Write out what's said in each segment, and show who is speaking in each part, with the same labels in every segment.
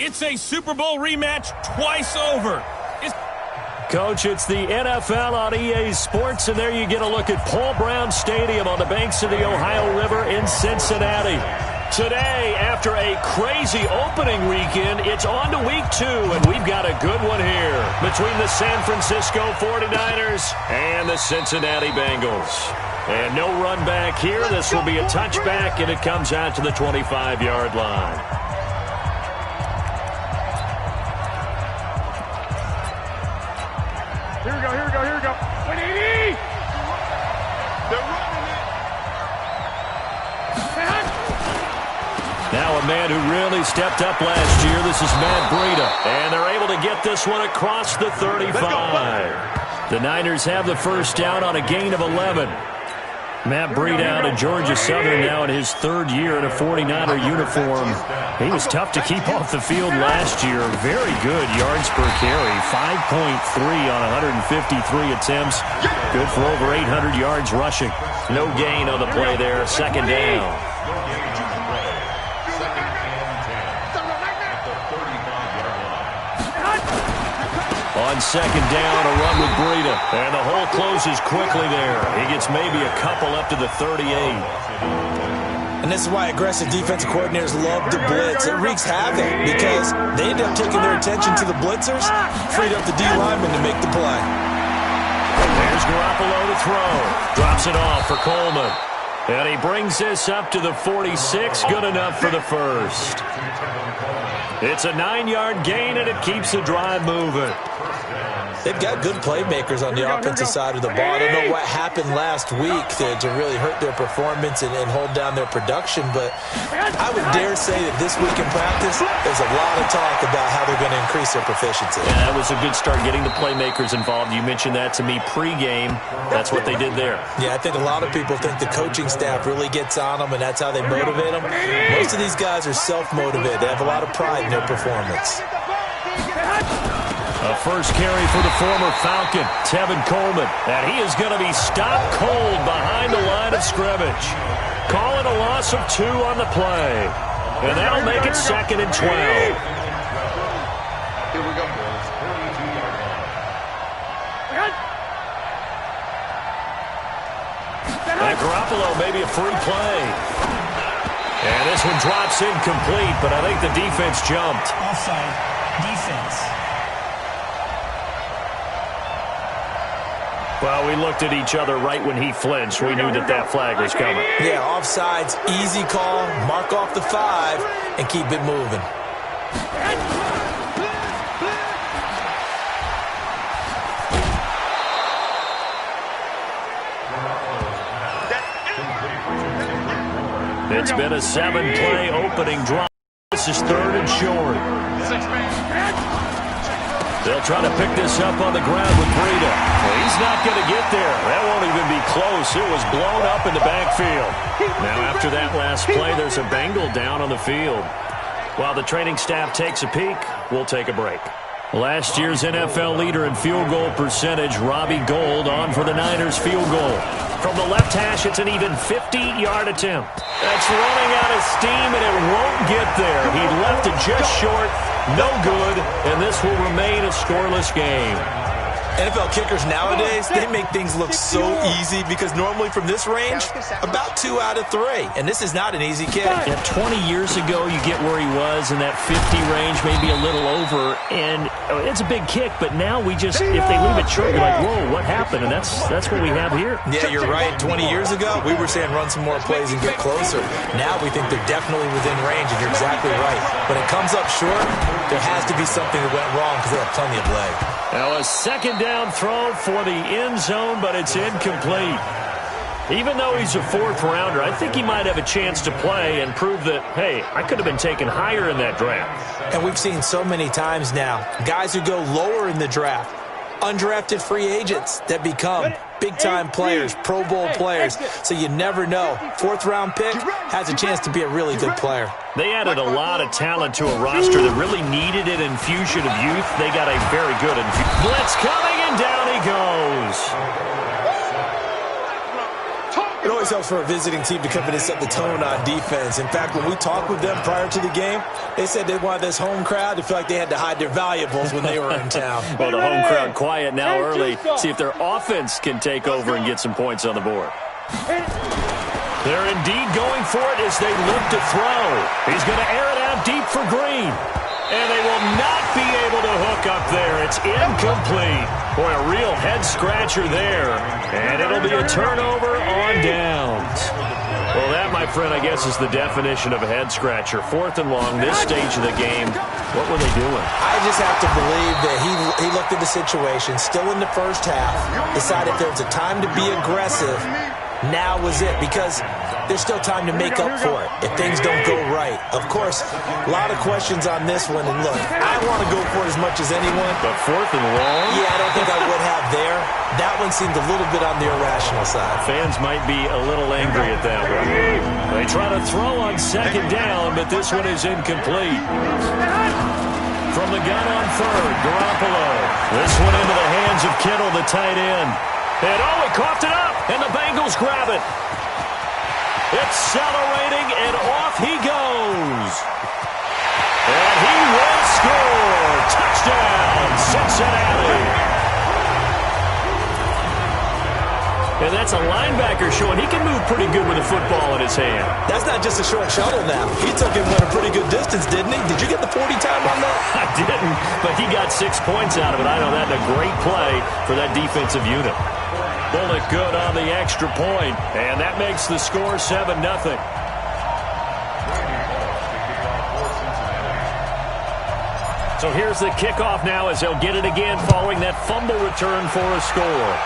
Speaker 1: It's a Super Bowl rematch twice over.
Speaker 2: Coach, it's the NFL on EA Sports, and there you get a look at Paul Brown Stadium on the banks of the Ohio River in Cincinnati. Today, after a crazy opening weekend, it's on to week 2, and we've got a good one here between the San Francisco 49ers and the Cincinnati Bengals. And no run back here. This will be a touchback, and it comes out to the 25-yard line.
Speaker 3: Here we go. 180! They're running it.
Speaker 2: Now a man who really stepped up last year. This is Matt Breida. And they're able to get this one across the 35. The Niners have the first down on a gain of 11. Matt Breida out of Georgia Southern now in his 3rd year in a 49er uniform. He was tough to keep off the field last year. Very good yards per carry. 5.3 on 153 attempts. Good for over 800 yards rushing. No gain on the play there. 2nd down. On 2nd down, a run with Breida. And the hole closes quickly there. He gets maybe a couple up to the 38.
Speaker 4: And this is why aggressive defensive coordinators love to blitz. It wreaks havoc because they end up taking their attention to the blitzers, freed up the D lineman to make the play.
Speaker 2: There's Garoppolo to throw. Drops it off for Coleman. And he brings this up to the 46. Good enough for the first. It's a 9-yard gain, and it keeps the drive moving.
Speaker 4: They've got good playmakers on the offensive side of the ball. I don't know what happened last week to really hurt their performance and hold down their production, but I would dare say that this week in practice, there's a lot of talk about how they're going to increase their proficiency.
Speaker 2: Yeah, that was a good start getting the playmakers involved. You mentioned that to me pregame. That's what they did there.
Speaker 4: Yeah, I think a lot of people think the coaching staff really gets on them, and that's how they motivate them. Most of these guys are self-motivated. They have a lot of pride in their performance.
Speaker 2: A first carry for the former Falcon, Tevin Coleman. And he is going to be stopped cold behind the line of scrimmage. Call it a loss of 2 on the play. And that'll make it 2nd and 12.
Speaker 3: Here we go.
Speaker 2: And Garoppolo, maybe a free play. And this one drops incomplete, but I think the defense jumped.
Speaker 5: Offside. Defense.
Speaker 2: Well, we looked at each other right when he flinched. We knew that flag was coming.
Speaker 4: Yeah, offsides, easy call, mark off the 5, and keep it moving.
Speaker 2: It's been a 7-play opening drive. This is 3rd and short. They'll try to pick this up on the ground with Breida. Well, he's not going to get there. That won't even be close. It was blown up in the backfield. Now, after that last play, there's a Bengal down on the field. While the training staff takes a peek, we'll take a break. Last year's NFL leader in field goal percentage, Robbie Gould, on for the Niners field goal. From the left hash, it's an even 50-yard attempt. That's running out of steam, and it won't get there. He left it just short. No good, and this will remain a scoreless game.
Speaker 4: NFL kickers nowadays, they make things look so easy because normally from this range, about 2 out of 3. And this is not an easy kick.
Speaker 2: Yeah, 20 years ago, you get where he was in that 50 range, maybe a little over. And it's a big kick, but now we just, if they leave it short, you're like, whoa, what happened? And that's what we have here.
Speaker 4: Yeah, you're right. 20 years ago, we were saying run some more plays and get closer. Now we think they're definitely within range, and you're exactly right. When it comes up short, there has to be something that went wrong because they have plenty of leg.
Speaker 2: Now a 2nd down throw for the end zone, but it's incomplete. Even though he's a 4th rounder, I think he might have a chance to play and prove that, hey, I could have been taken higher in that draft.
Speaker 4: And we've seen so many times now, guys who go lower in the draft, undrafted free agents that become big-time players, Pro Bowl players, so you never know. 4th-round pick has a chance to be a really good player.
Speaker 2: They added a lot of talent to a roster that really needed an infusion of youth. They got a very good infusion. Blitz coming, and down he goes.
Speaker 4: It always always helps for a visiting team to come in and set the tone on defense. In fact, when we talked with them prior to the game, they said they wanted this home crowd to feel like they had to hide their valuables when they were in town.
Speaker 2: Well, the home crowd quiet now early. See if their offense can take over and get some points on the board. They're indeed going for it as they look to throw. He's going to air it out deep for Green. And they will not be able to hook up there. It's incomplete. Boy, a real head-scratcher there. And it'll be a turnover on downs. Well, that, my friend, I guess is the definition of a head-scratcher. 4th and long, this stage of the game. What were they doing?
Speaker 4: I just have to believe that he looked at the situation, still in the first half, decided there was a time to be aggressive. Now was it, because there's still time to make up for it if things don't go right. Of course, a lot of questions on this one, and look, I want to go for it as much as anyone.
Speaker 2: But 4th and long?
Speaker 4: Yeah, I don't think I would have there. That one seemed a little bit on the irrational side.
Speaker 2: Fans might be a little angry at that one. They try to throw on 2nd down, but this one is incomplete. From the gun on 3rd, Garoppolo. This one into the hands of Kittle, the tight end. And he coughed it up, and the Bengals grab it. Accelerating, and off he goes. And he will score. Touchdown, Cincinnati. And that's a linebacker showing he can move pretty good with a football in his hand.
Speaker 4: That's not just a short shuttle now. He took it one a pretty good distance, didn't he? Did you get the 40 time on that?
Speaker 2: I didn't, but he got 6 points out of it. I know that, a great play for that defensive unit. Bullet good on the extra point, and that makes the score 7-0. So here's the kickoff now as they'll get it again following that fumble return for a score.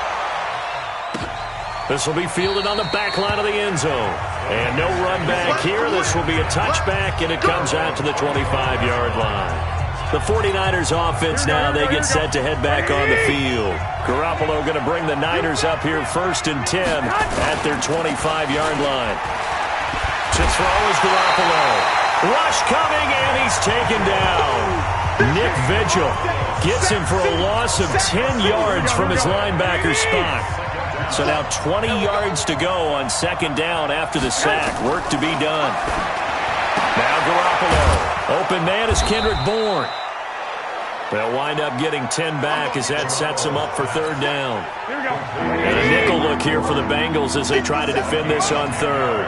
Speaker 2: This will be fielded on the back line of the end zone. And no run back here. This will be a touchback, and it comes out to the 25-yard line. The 49ers offense now, they get set to head back on the field. Garoppolo going to bring the Niners up here 1st and 10 at their 25-yard line. To throw is Garoppolo. Rush coming, and he's taken down. Nick Vigil gets him for a loss of 10 yards from his linebacker spot. So now 20 yards to go on 2nd down after the sack. Work to be done. Now Garoppolo. Open man is Kendrick Bourne. They'll wind up getting 10 back as that sets them up for 3rd down. And a nickel look here for the Bengals as they try to defend this on 3rd.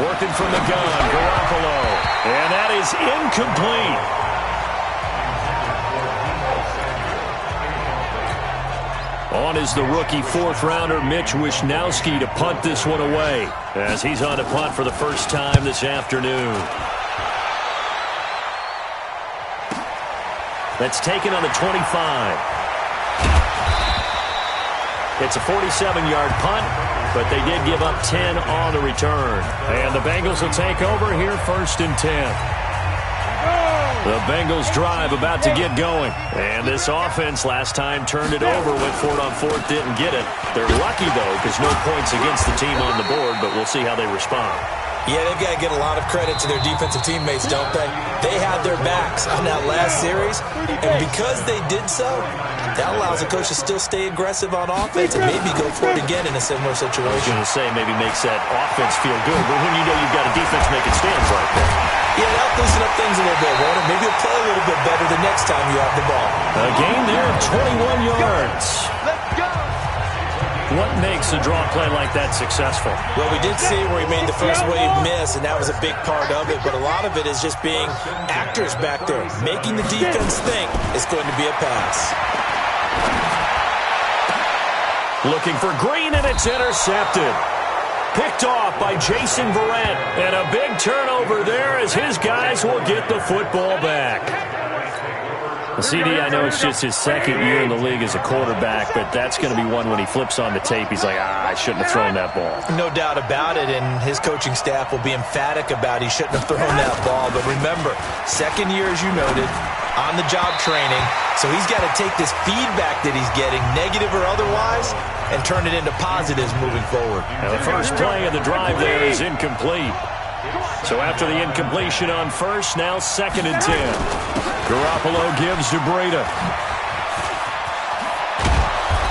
Speaker 2: Working from the gun, Garoppolo. And that is incomplete. On is the rookie 4th-rounder Mitch Wishnowsky to punt this one away as he's on to punt for the first time this afternoon. That's taken on the 25. It's a 47-yard punt, but they did give up 10 on the return. And the Bengals will take over here 1st and 10. The Bengals drive about to get going. And this offense last time turned it over, went for it on 4th, didn't get it. They're lucky, though, because no points against the team on the board, but we'll see how they respond.
Speaker 4: Yeah, they've got to get a lot of credit to their defensive teammates, don't they? They had their backs on that last series, and because they did so, that allows the coach to still stay aggressive on offense and maybe go for it again in a similar situation.
Speaker 2: I was going to say maybe makes that offense feel good, but when you know you've got a defense making stands like that.
Speaker 4: Yeah, that'll loosen up things a little bit, Warner. Maybe you'll play a little bit better the next time you have the ball.
Speaker 2: A gain there of 21 yards.
Speaker 3: Let's go.
Speaker 2: What makes a draw play like that successful?
Speaker 4: Well, we did see where he made the first wave miss, and that was a big part of it. But a lot of it is just being actors back there, making the defense think it's going to be a pass.
Speaker 2: Looking for Green, and it's intercepted. Picked off by Jason Verrett. And a big turnover there as his guys will get the football back. CD, I know it's just his 2nd year in the league as a quarterback, but that's going to be one when he flips on the tape. He's like, I shouldn't have thrown that ball.
Speaker 4: No doubt about it, and his coaching staff will be emphatic about he shouldn't have thrown that ball. But remember, 2nd year, as you noted, on-the-job training, so he's got to take this feedback that he's getting, negative or otherwise, and turn it into positives moving forward.
Speaker 2: Now the first play of the drive there is incomplete. So after the incompletion on 1st, now 2nd and 10. Garoppolo gives to Breida.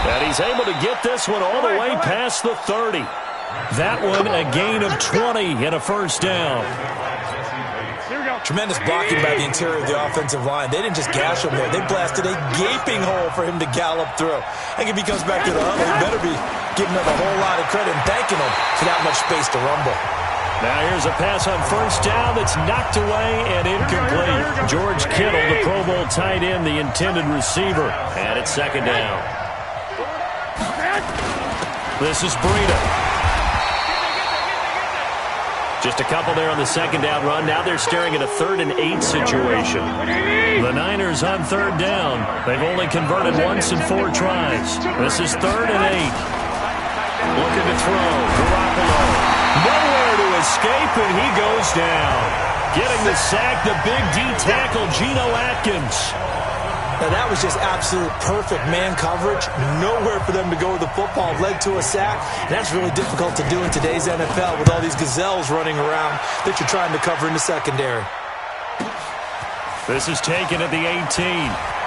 Speaker 2: And he's able to get this one all the way past the 30. That one a gain of 20 and a first down.
Speaker 4: Tremendous blocking by the interior of the offensive line. They didn't just gash him there. They blasted a gaping hole for him to gallop through. I think if he comes back to the huddle, he better be giving him a whole lot of credit and thanking him for that much space to rumble.
Speaker 2: Now here's a pass on first down that's knocked away and incomplete. George Kittle, the Pro Bowl tight end, the intended receiver. And it's second down. This is Breida. Just a couple there on the second down run. Now they're staring at a 3rd and 8 situation. The Niners on third down. They've only converted once in 4 tries. This is 3rd and 8. Looking to throw. Garoppolo. Nowhere to escape, and he goes down. Getting the sack, the big D tackle, Geno Atkins.
Speaker 4: Now, that was just absolute perfect man coverage. Nowhere for them to go with the football. Led to a sack. And that's really difficult to do in today's NFL with all these gazelles running around that you're trying to cover in the secondary.
Speaker 2: This is taken at the 18.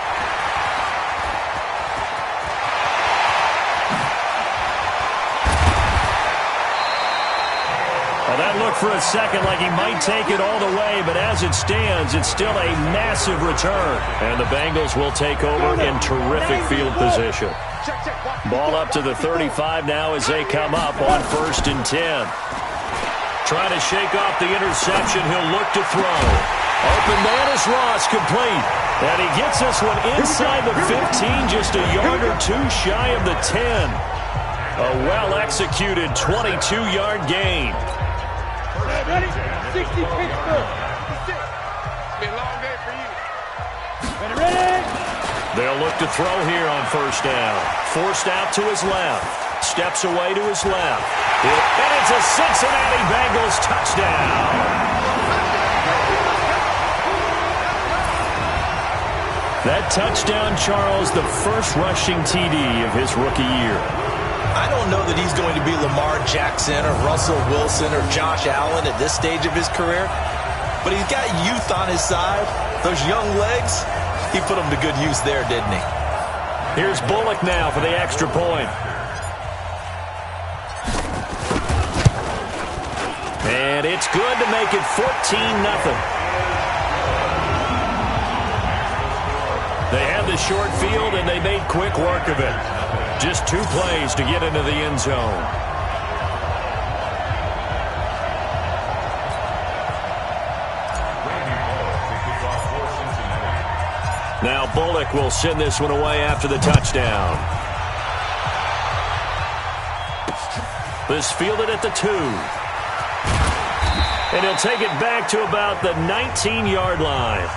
Speaker 2: Well, that looked for a second like he might take it all the way, but as it stands, it's still a massive return. And the Bengals will take over in terrific field position. Ball up to the 35 now as they come up on 1st and 10. Trying to shake off the interception. He'll look to throw. Open man is Ross, complete. And he gets this one inside the 15, just a yard or two shy of the 10. A well-executed 22-yard gain.
Speaker 3: Ready? 60 Pittsburgh. It's been a long day for you. Ready?
Speaker 2: They'll look to throw here on first down. Forced out to his left. Steps away to his left. And it's a Cincinnati Bengals touchdown. That touchdown, Charles, the first rushing TD of his rookie year.
Speaker 4: I don't know that he's going to be Lamar Jackson or Russell Wilson or Josh Allen at this stage of his career, but he's got youth on his side. Those young legs, he put them to good use there, didn't he?
Speaker 2: Here's Bullock now for the extra point. And it's good to make it 14-0. They had the short field, and they made quick work of it. Just 2 plays to get into the end zone. Now Bullock will send this one away after the touchdown. This fielded at the 2. And he'll take it back to about the 19-yard line.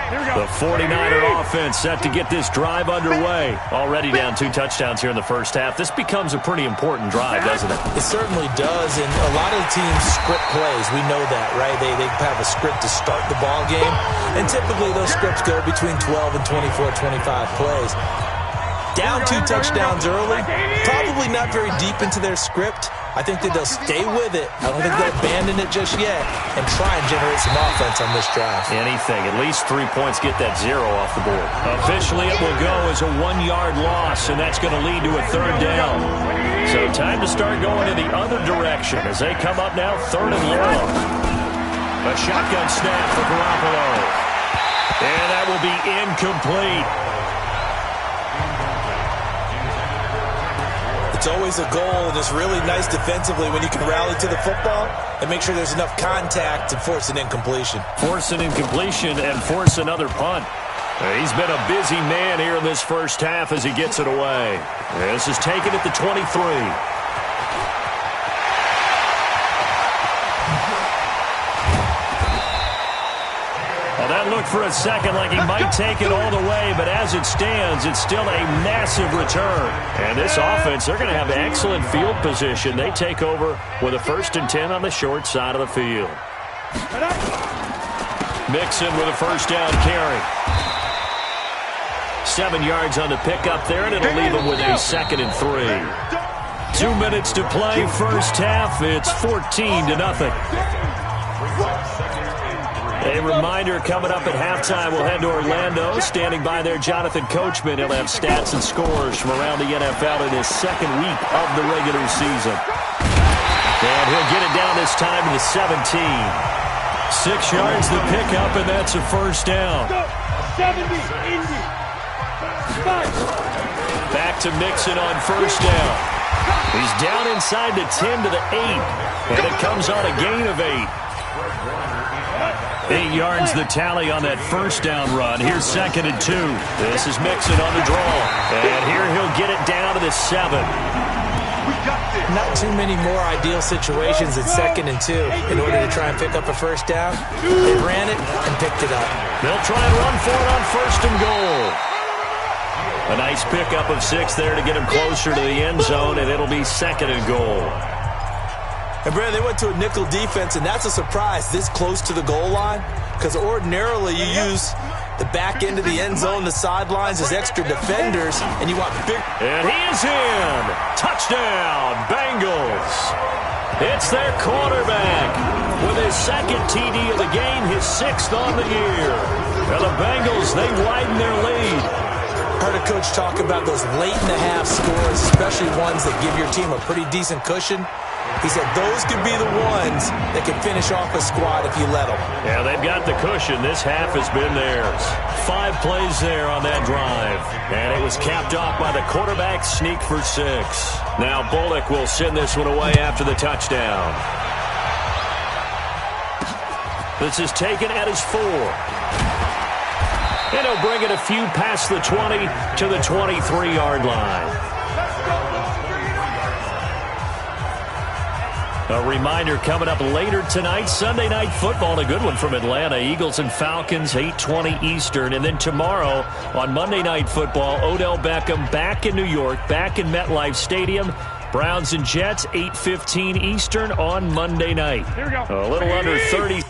Speaker 2: The 49er offense set to get this drive underway. Already down 2 touchdowns here in the first half. This becomes a pretty important drive, doesn't it?
Speaker 4: It certainly does, and a lot of the teams script plays. We know that, right? They have a script to start the ball game, and typically those scripts go between 12 and 24, 25 plays. Down 2 touchdowns early, probably not very deep into their script. I think that they'll stay with it. I don't think they'll abandon it just yet and try and generate some offense on this drive.
Speaker 2: Anything. At least 3 points, get that 0 off the board. Officially, it will go as a 1-yard loss, and that's going to lead to a 3rd down. So time to start going in the other direction as they come up now 3rd and long. A shotgun snap for Garoppolo. And that will be incomplete.
Speaker 4: It's always a goal, and it's really nice defensively when you can rally to the football and make sure there's enough contact to force an incompletion.
Speaker 2: Force an incompletion and force another punt. He's been a busy man here in this first half as he gets it away. This is taken at the 23. That looked for a second like he might take it all the way, but as it stands, it's still a massive return. And this offense, they're going to have excellent field position. They take over with a 1st and 10 on the short side of the field. Mixon with a first down carry. 7 yards on the pickup there, and it'll leave him with a 2nd and 3. 2 minutes to play, first half. It's 14-0. A reminder coming up at halftime, we'll head to Orlando. Standing by there, Jonathan Coachman. He'll have stats and scores from around the NFL in his second week of the regular season. And he'll get it down this time to the 17. 6 yards the pickup, and that's a first down.
Speaker 3: 70, Indy.
Speaker 2: Back to Mixon on first down. He's down inside the 10 to the 8, and it comes on a gain of 8. 8 yards the tally on that first down run. Here's 2nd and 2. This is Mixon on the draw, and here he'll get it down to the 7.
Speaker 4: Not too many more ideal situations than 2nd and 2 in order to try and pick up a first down. They ran it and picked it up.
Speaker 2: They'll try and run for it on 1st and goal. A nice pickup of 6 there to get him closer to the end zone, and it'll be 2nd and goal.
Speaker 4: And, Brad, they went to a nickel defense, and that's a surprise this close to the goal line, because ordinarily you use the back end of the end zone, the sidelines as extra defenders, and you want big.
Speaker 2: And he is in. Touchdown, Bengals. It's their quarterback with his 2nd TD of the game, his 6th on the year. And the Bengals, they widen their lead.
Speaker 4: Heard a coach talk about those late-in-the-half scores, especially ones that give your team a pretty decent cushion. He said those could be the ones that can finish off a squad if you let them.
Speaker 2: Yeah, they've got the cushion. This half has been theirs. 5 plays there on that drive. And it was capped off by the quarterback sneak for 6. Now Bullock will send this one away after the touchdown. This is taken at his 4. And he'll bring it a few past the 20 to the 23-yard line. A reminder coming up later tonight, Sunday Night Football, a good one from Atlanta. Eagles and Falcons, 8:20 Eastern. And then tomorrow on Monday Night Football, Odell Beckham back in New York, back in MetLife Stadium. Browns and Jets, 8:15 Eastern on Monday night.
Speaker 3: Here we go.
Speaker 2: A little under 30.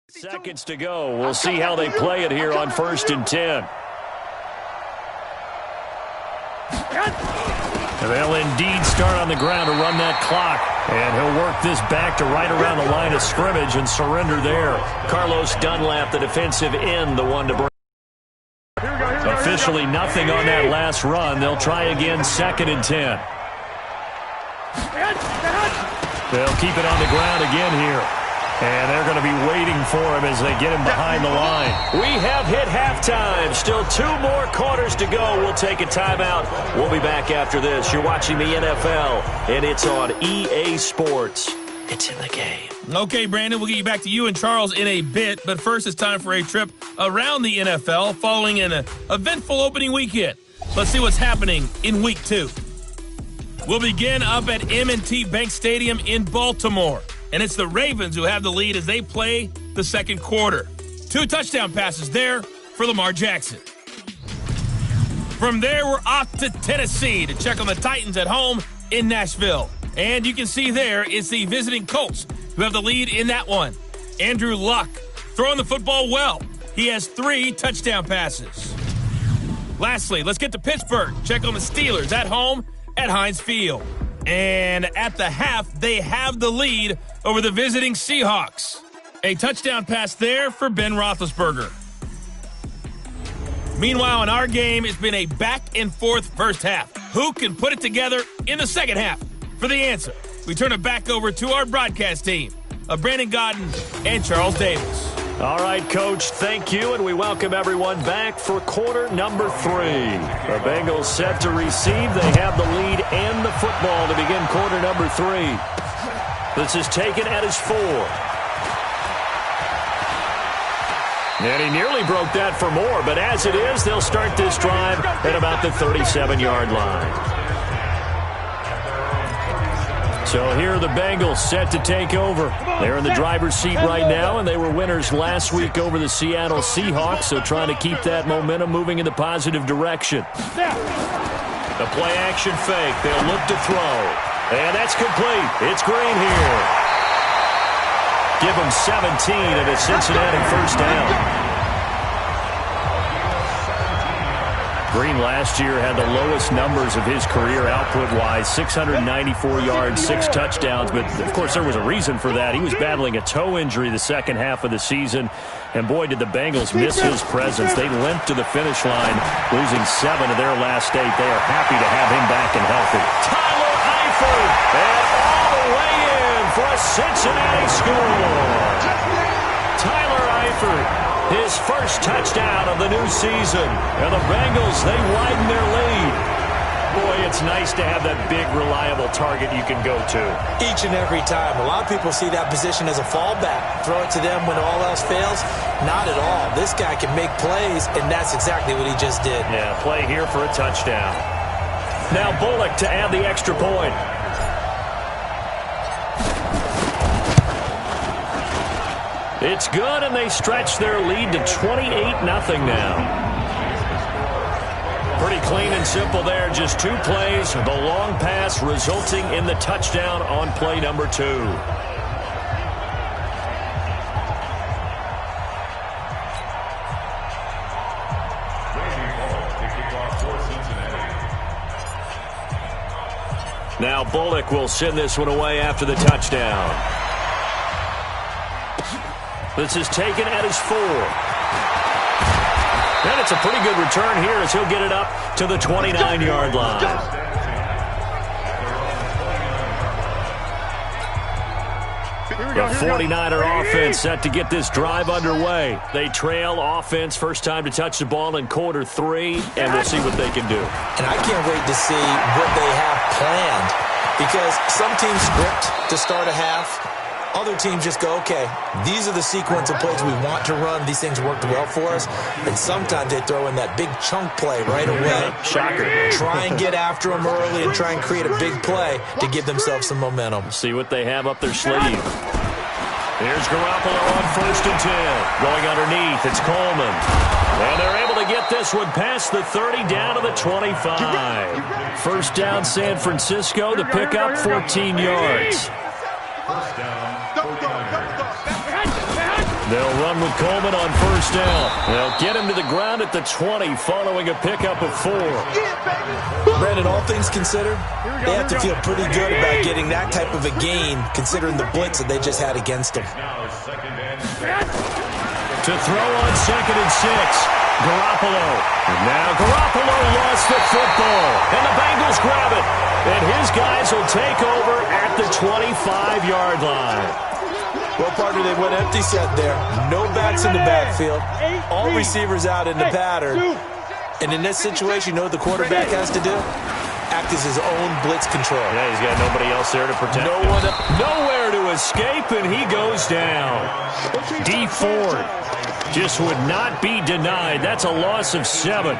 Speaker 2: Seconds to go. We'll see how they play it here on 1st and 10. And they'll indeed start on the ground to run that clock. And he'll work this back to right around the line of scrimmage and surrender there. Carlos Dunlap, the defensive end, the one to bring. Officially nothing on that last run. They'll try again, 2nd and 10. They'll keep it on the ground again here. And they're going to be waiting for him as they get him behind the line. We have hit halftime. Still 2 more quarters to go. We'll take a timeout. We'll be back after this. You're watching the NFL, and it's on EA Sports. It's in the game.
Speaker 1: Okay, Brandon, we'll get you back to you and Charles in a bit. But first, it's time for a trip around the NFL following an eventful opening weekend. Let's see what's happening in Week 2. We'll begin up at M&T Bank Stadium in Baltimore. And it's the Ravens who have the lead as they play the second quarter. 2 touchdown passes there for Lamar Jackson. From there, we're off to Tennessee to check on the Titans at home in Nashville. And you can see there it's the visiting Colts who have the lead in that one. Andrew Luck throwing the football well. He has 3 touchdown passes. Lastly, let's get to Pittsburgh. Check on the Steelers at home at Heinz Field. And at the half, they have the lead over the visiting Seahawks. A touchdown pass there for Ben Roethlisberger. Meanwhile, in our game, it's been a back-and-forth first half. Who can put it together in the second half? For the answer, we turn it back over to our broadcast team. Brandon Godden and Charles Davis.
Speaker 2: All right, Coach, thank you, and we welcome everyone back for quarter number 3. The Bengals set to receive. They have the lead and the football to begin quarter number 3. This is taken at his 4. And he nearly broke that for more, but as it is, they'll start this drive at about the 37-yard line. So here are the Bengals set to take over. They're in the driver's seat right now, and they were winners last week over the Seattle Seahawks, so trying to keep that momentum moving in the positive direction. The play-action fake. They'll look to throw. And that's complete. It's Green here. Give him 17 and a Cincinnati first down. Green last year had the lowest numbers of his career output-wise, 694 yards, 6 touchdowns. But, of course, there was a reason for that. He was battling a toe injury the second half of the season. And, boy, did the Bengals miss his presence. They limped to the finish line, losing 7 of their last 8. They are happy to have him back and healthy. Tyler Eifert, and all the way in for a Cincinnati score. Tyler Eifert. His first touchdown of the new season. And the Bengals, they widen their lead. Boy, it's nice to have that big, reliable target you can go to.
Speaker 4: Each and every time. A lot of people see that position as a fallback. Throw it to them when all else fails. Not at all. This guy can make plays, and that's exactly what he just did.
Speaker 2: Yeah, play here for a touchdown. Now Bullock to add the extra point. It's good, and they stretch their lead to 28-0 now. Pretty clean and simple there. Just 2 plays. The long pass resulting in the touchdown on play number 2. Now Bullock will send this one away after the touchdown. This is taken at his 4. And it's a pretty good return here as he'll get it up to the 29-yard line. The 49er offense set to get this drive underway. They trail offense, first time to touch the ball in quarter 3, and we'll see what they can do.
Speaker 4: And I can't wait to see what they have planned, because some teams script to start a half. Other teams just go, okay, these are the sequence of plays we want to run. These things worked well for us. And sometimes they throw in that big chunk play right away.
Speaker 2: Shocker.
Speaker 4: Try and get after them early and try and create a big play to give themselves some momentum.
Speaker 2: See what they have up their sleeve. Here's Garoppolo on 1st and 10. Going underneath, it's Coleman. And they're able to get this one past the 30 down to the 25. First down, San Francisco. The pickup, 14 yards. They'll run with Coleman on 1st down. They'll get him to the ground at the 20 following a pickup of 4.
Speaker 4: Brandon, all things considered, they have to feel pretty good about getting that type of a gain considering the blitz that they just had against them.
Speaker 2: To throw on 2nd and 6. Garoppolo. And now Garoppolo lost the football. And the Bengals grab it. And his guys will take over at the 25-yard line.
Speaker 4: Well, partner, they went empty set there. No backs in the backfield. All receivers out in the pattern. And in this situation, you know what the quarterback has to do? Act as his own blitz control.
Speaker 2: Yeah, he's got nobody else there to protect him. Nowhere to escape, and he goes down. D Ford just would not be denied. That's a loss of 7.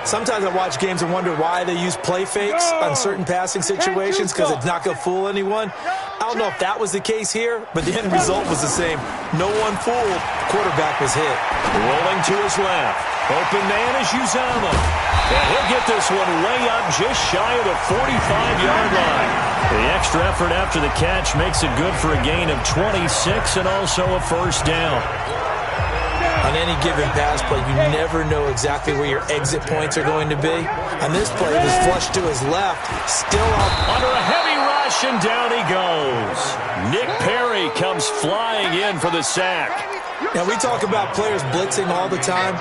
Speaker 4: Sometimes I watch games and wonder why they use play fakes on certain passing situations, because it's not going to fool anyone. I don't know if that was the case here, but the end result was the same. No one fooled. Quarterback was hit.
Speaker 2: Rolling to his left. Open man is Uzama. And he'll get this one way up just shy of the 45-yard line. The extra effort after the catch makes it good for a gain of 26 and also a first down.
Speaker 4: On any given pass play, you never know exactly where your exit points are going to be. On this play, it was flushed to his left, still up.
Speaker 2: Under a heavy rush, and down he goes. Nick Perry comes flying in for the sack.
Speaker 4: Now, we talk about players blitzing all the time.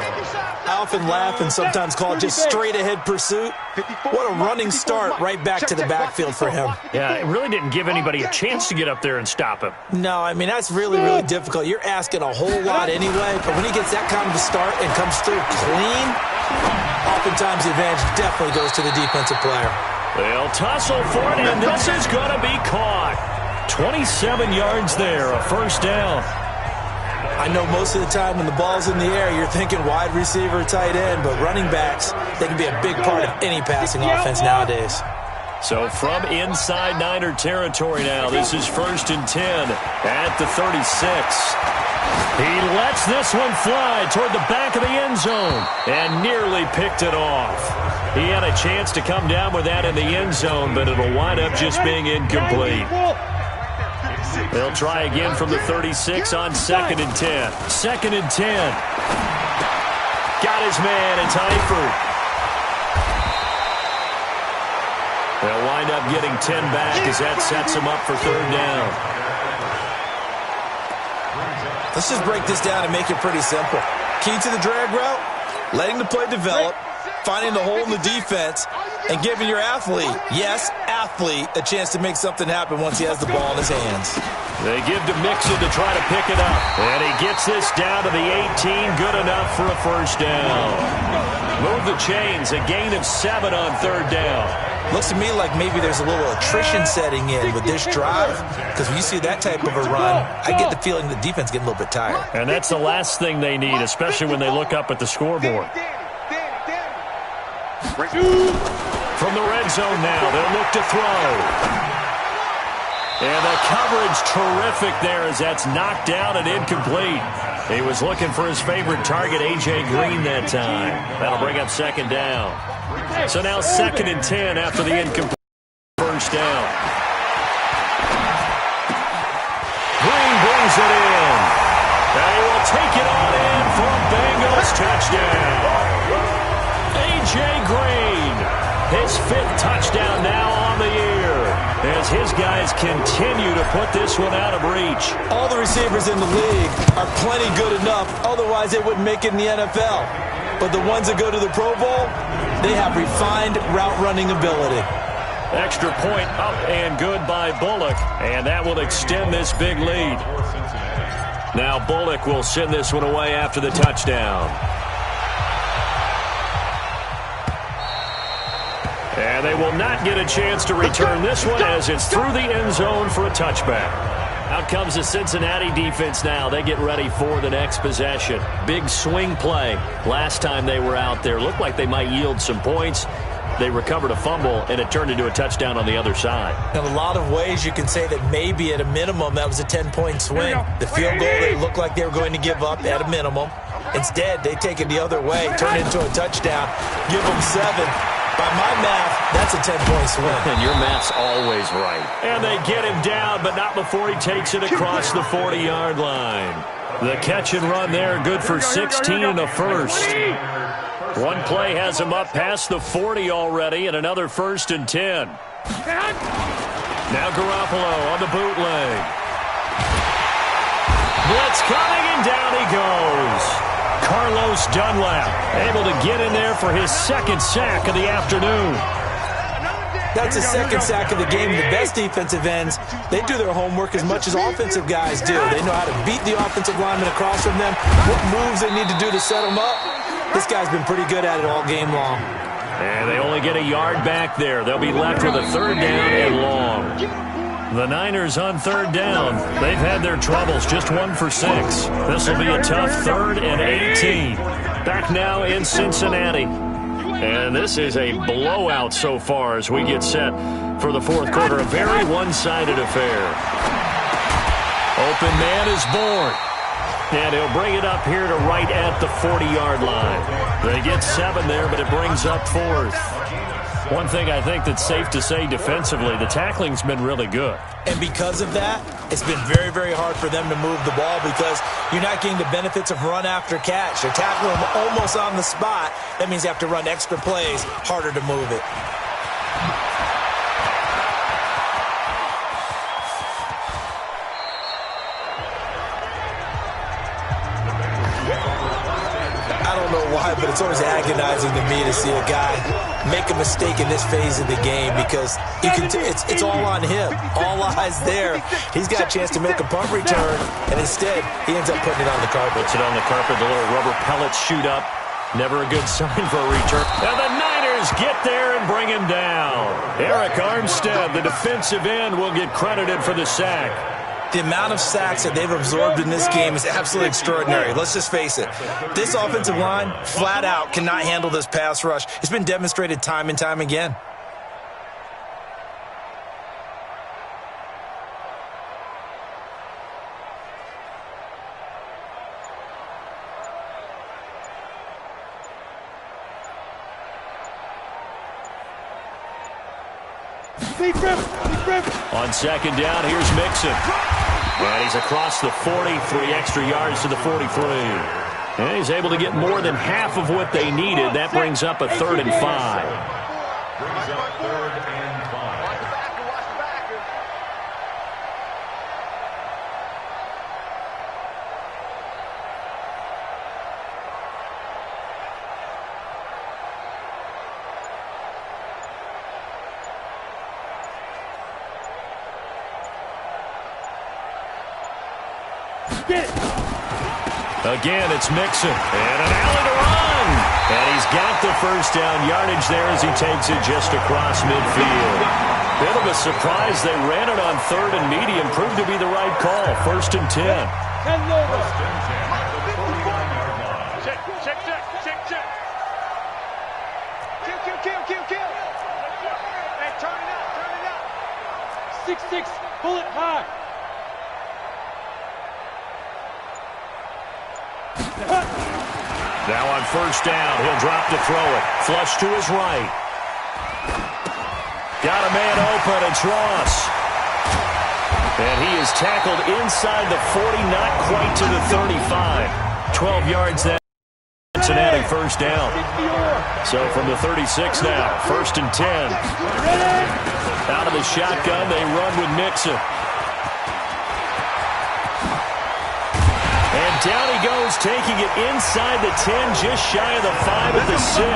Speaker 4: I often laugh and sometimes call it just straight-ahead pursuit. What a running start right back to the backfield for him.
Speaker 2: Yeah, it really didn't give anybody a chance to get up there and stop him.
Speaker 4: No, I mean, that's really, really difficult. You're asking a whole lot anyway, but when he gets that kind of a start and comes through clean, oftentimes the advantage definitely goes to the defensive player.
Speaker 2: They'll tussle for it, and this is going to be caught. 27 yards there, a first down.
Speaker 4: I know most of the time when the ball's in the air, you're thinking wide receiver, tight end, but running backs, they can be a big part of any passing offense nowadays.
Speaker 2: So from inside Niner territory now, this is 1st and 10 at the 36. He lets this one fly toward the back of the end zone and nearly picked it off. He had a chance to come down with that in the end zone, but it'll wind up just being incomplete. They'll try again from the 36 on 2nd and 10. 2nd and 10. Got his man, it's Eifert. They'll wind up getting 10 back as that sets him up for 3rd down.
Speaker 4: Let's just break this down and make it pretty simple. Key to the drag route, letting the play develop, finding the hole in the defense, and giving your athlete, yes, athlete, a chance to make something happen once he has the ball in his hands.
Speaker 2: They give to Mixon to try to pick it up. And he gets this down to the 18. Good enough for a first down. Move the chains. A gain of 7 on 3rd down.
Speaker 4: Looks to me like maybe there's a little attrition setting in with this drive, because when you see that type of a run, I get the feeling the defense getting a little bit tired.
Speaker 2: And that's the last thing they need, especially when they look up at the scoreboard. From the red zone now, they'll look to throw. And the coverage terrific there as that's knocked down and incomplete. He was looking for his favorite target, A.J. Green, that time. That'll bring up 2nd down. So now 2nd and 10 after the incomplete first down. Green brings it in. And he will take it on in for a Bengals touchdown. A.J. Green, his 5th touchdown now on the year, as his guys continue to put this one out of reach.
Speaker 4: All the receivers in the league are plenty good enough, otherwise they wouldn't make it in the NFL. But the ones that go to the Pro Bowl, they have refined route running ability.
Speaker 2: Extra point up and good by Bullock, and that will extend this big lead. Now Bullock will send this one away after the touchdown. And they will not get a chance to return this one as it's through the end zone for a touchback. Out comes the Cincinnati defense now. They get ready for the next possession. Big swing play. Last time they were out there, looked like they might yield some points. They recovered a fumble, and it turned into a touchdown on the other side.
Speaker 4: In a lot of ways, you can say that maybe at a minimum that was a 10-point swing. The field goal, they looked like they were going to give up at a minimum. Instead, they take it the other way, turn it into a touchdown, give them 7. By my math, that's a 10-point swing.
Speaker 2: And your math's always right. And they get him down, but not before he takes it across the 40-yard line. The catch and run there, good for 16 and a first. One play has him up past the 40 already, and another 1st and 10. Now Garoppolo on the bootleg. Blitz coming, and down he goes. Carlos Dunlap able to get in there for his 2nd sack of the afternoon.
Speaker 4: That's a 2nd sack of the game. The best defensive ends, they do their homework as much as offensive guys do. They know how to beat the offensive lineman across from them, what moves they need to do to set them up. This guy's been pretty good at it all game long.
Speaker 2: And they only get a yard back there. They'll be left with a 3rd down and long. The Niners on 3rd down. They've had their troubles, just 1 for 6. This will be a tough 3rd and 18. Back now in Cincinnati. And this is a blowout so far as we get set for the 4th quarter. A very one-sided affair. Open man is born. And he'll bring it up here to right at the 40-yard line. They get 7 there, but it brings up 4th. One thing I think that's safe to say defensively, the tackling's been really good.
Speaker 4: And because of that, it's been very, very hard for them to move the ball because you're not getting the benefits of run after catch. They're tackling them almost on the spot. That means you have to run extra plays, harder to move it. I don't know why, but it's always agonizing to me to see a guy make a mistake in this phase of the game because it's all on him. All eyes there. He's got a chance to make a punt return, and instead he ends up putting it on the carpet.
Speaker 2: Puts it on the carpet. The little rubber pellets shoot up. Never a good sign for a return. And the Niners get there and bring him down. Eric Armstead, the defensive end, will get credited for the sack.
Speaker 4: The amount of sacks that they've absorbed in this game is absolutely extraordinary. Let's just face it. This offensive line, flat out, cannot handle this pass rush. It's been demonstrated time and time again.
Speaker 2: On second down, here's Mixon. And he's across the 40, 3 extra yards to the 43. And he's able to get more than half of what they needed. That brings up a 3rd and 5.
Speaker 3: Brings up 3rd and 5.
Speaker 2: Again, it's Mixon. And an alley to run. And he's got the first down yardage there as he takes it just across midfield. Bit of a surprise. They ran it on 3rd and medium. Proved to be the right call. 1st and 10.
Speaker 3: Check. Kill. Hey, turn it up. 6-6, bullet high.
Speaker 2: Now on 1st down, he'll drop to throw it. Flush to his right. Got a man open, it's Ross. And he is tackled inside the 40, not quite to the 35. 12 yards then. Cincinnati 1st down. So from the 36 now, 1st and 10. Out of the shotgun, they run with Mixon. And down he goes, taking it inside the 10, just shy of the 5 at the 6.